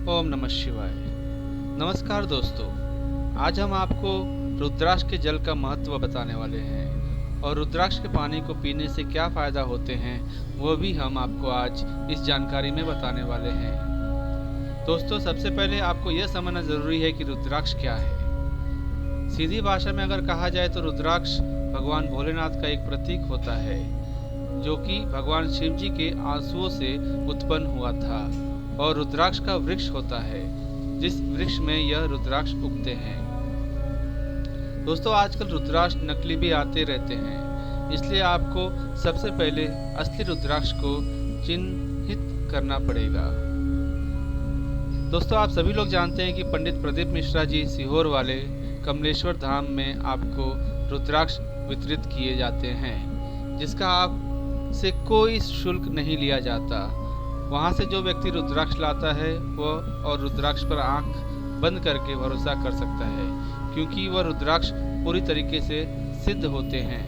ओम नमः शिवाय। नमस्कार दोस्तों, आज हम आपको रुद्राक्ष के जल का महत्व बताने वाले हैं और रुद्राक्ष के पानी को पीने से क्या फ़ायदा होते हैं वो भी हम आपको आज इस जानकारी में बताने वाले हैं। दोस्तों, सबसे पहले आपको यह समझना ज़रूरी है कि रुद्राक्ष क्या है। सीधी भाषा में अगर कहा जाए तो रुद्राक्ष भगवान भोलेनाथ का एक प्रतीक होता है, जो कि भगवान शिव जी के आंसुओं से उत्पन्न हुआ था और रुद्राक्ष का वृक्ष होता है, जिस वृक्ष में यह रुद्राक्ष उगते हैं। दोस्तों, आजकल रुद्राक्ष नकली भी आते रहते हैं, इसलिए आपको सबसे पहले असली रुद्राक्ष को चिन्हित करना पड़ेगा। दोस्तों, आप सभी लोग जानते हैं कि पंडित प्रदीप मिश्रा जी सीहोर वाले कमलेश्वर धाम में आपको रुद्राक्ष वितरित किए जाते हैं, जिसका आपसे कोई शुल्क नहीं लिया जाता। वहाँ से जो व्यक्ति रुद्राक्ष लाता है वह और रुद्राक्ष पर आंख बंद करके भरोसा कर सकता है, क्योंकि वह रुद्राक्ष पूरी तरीके से सिद्ध होते हैं।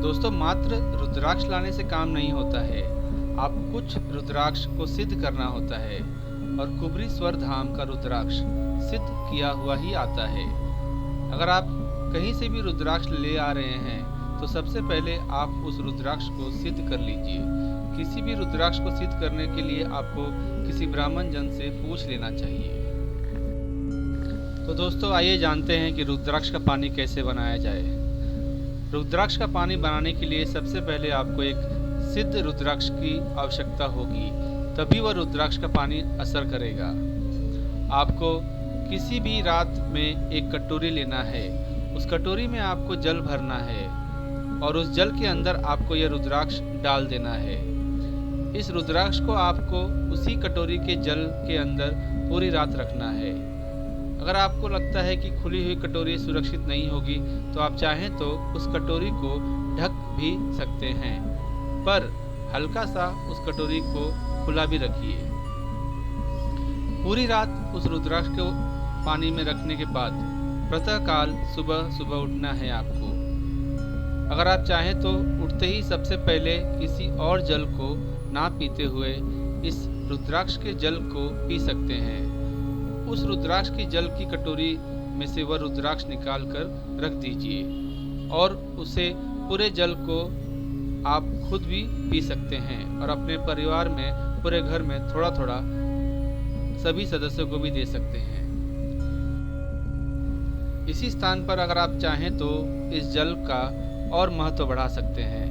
दोस्तों, मात्र रुद्राक्ष लाने से काम नहीं होता है, आप कुछ रुद्राक्ष को सिद्ध करना होता है और कुबरी स्वर धाम का रुद्राक्ष सिद्ध किया हुआ ही आता है। अगर आप कहीं से भी रुद्राक्ष ले आ रहे हैं तो सबसे पहले आप उस रुद्राक्ष को सिद्ध कर लीजिए। किसी भी रुद्राक्ष को सिद्ध करने के लिए आपको किसी ब्राह्मण जन से पूछ लेना चाहिए। तो दोस्तों, आइए जानते हैं कि रुद्राक्ष का पानी कैसे बनाया जाए। रुद्राक्ष का पानी बनाने के लिए सबसे पहले आपको एक सिद्ध रुद्राक्ष की आवश्यकता होगी, तभी वह रुद्राक्ष का पानी असर करेगा। आपको किसी भी रात में एक कटोरी लेना है, उस कटोरी में आपको जल भरना है और उस जल के अंदर आपको यह रुद्राक्ष डाल देना है। इस रुद्राक्ष को आपको उसी कटोरी के जल के अंदर पूरी रात रखना है। अगर आपको लगता है कि खुली हुई कटोरी सुरक्षित नहीं होगी तो आप चाहें तो उस कटोरी को ढक भी सकते हैं, पर हल्का सा उस कटोरी को खुला भी रखिए। पूरी रात उस रुद्राक्ष को पानी में रखने के बाद प्रातःकाल सुबह सुबह उठना है आपको। अगर आप चाहें तो उठते ही सबसे पहले किसी और जल को ना पीते हुए इस रुद्राक्ष के जल को पी सकते हैं। उस रुद्राक्ष की जल की कटोरी में से वह रुद्राक्ष निकाल कर रख दीजिए और उसे पूरे जल को आप खुद भी पी सकते हैं और अपने परिवार में, पूरे घर में थोड़ा थोड़ा सभी सदस्यों को भी दे सकते हैं। इसी स्थान पर अगर आप चाहें तो इस जल का और महत्व बढ़ा सकते हैं।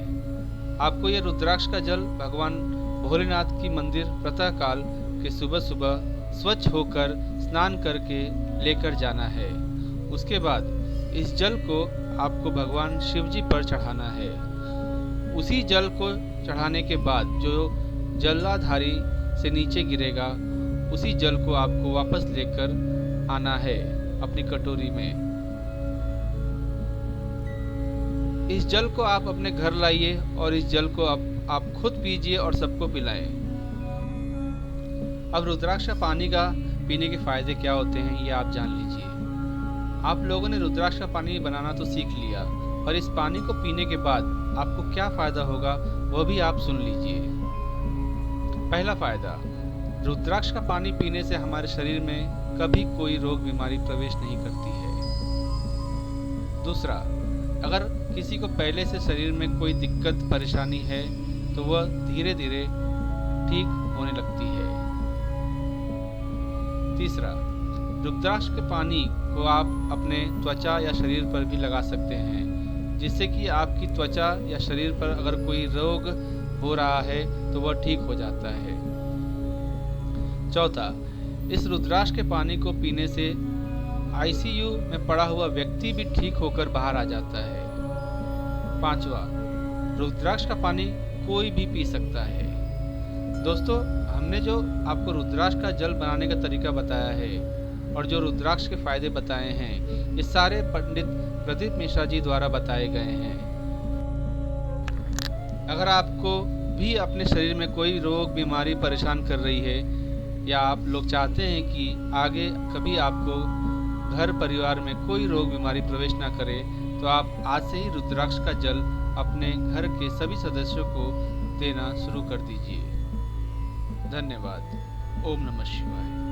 आपको यह रुद्राक्ष का जल भगवान भोलेनाथ की मंदिर प्रातःकाल के सुबह सुबह स्वच्छ होकर स्नान करके लेकर जाना है। उसके बाद इस जल को आपको भगवान शिव जी पर चढ़ाना है। उसी जल को चढ़ाने के बाद जो जलाधारी से नीचे गिरेगा, उसी जल को आपको वापस लेकर आना है अपनी कटोरी में। इस जल को आप अपने घर लाइए और इस जल को आप खुद पीजिए और सबको पिलाएं। अब रुद्राक्ष पानी का पीने के फायदे क्या होते हैं ये आप जान लीजिए। आप लोगों ने रुद्राक्ष का पानी बनाना तो सीख लिया, पर इस पानी को पीने के बाद आपको क्या फायदा होगा वह भी आप सुन लीजिए। पहला फायदा, रुद्राक्ष का पानी पीने से हमारे शरीर में कभी कोई रोग बीमारी प्रवेश नहीं करती है। दूसरा, अगर किसी को पहले से शरीर में कोई दिक्कत परेशानी है तो वह धीरे धीरे ठीक होने लगती है। तीसरा, रुद्राक्ष के पानी को आप अपने त्वचा या शरीर पर भी लगा सकते हैं, जिससे कि आपकी त्वचा या शरीर पर अगर कोई रोग हो रहा है तो वह ठीक हो जाता है। चौथा, इस रुद्राक्ष के पानी को पीने से आईसीयू में पड़ा हुआ व्यक्ति भी ठीक होकर बाहर आ जाता है। पांचवा, रुद्राक्ष का पानी कोई भी पी सकता है। दोस्तों, हमने जो आपको रुद्राक्ष का जल बनाने का तरीका बताया है और जो रुद्राक्ष के फायदे बताए हैं, ये सारे पंडित प्रदीप मिश्रा जी द्वारा बताए गए हैं। अगर आपको भी अपने शरीर में कोई रोग बीमारी परेशान कर रही है या आप लोग चाहते हैं कि आगे कभी आपको घर परिवार में कोई रोग बीमारी प्रवेश ना करे, तो आप आज से ही रुद्राक्ष का जल अपने घर के सभी सदस्यों को देना शुरू कर दीजिए। धन्यवाद। ओम नमः शिवाय।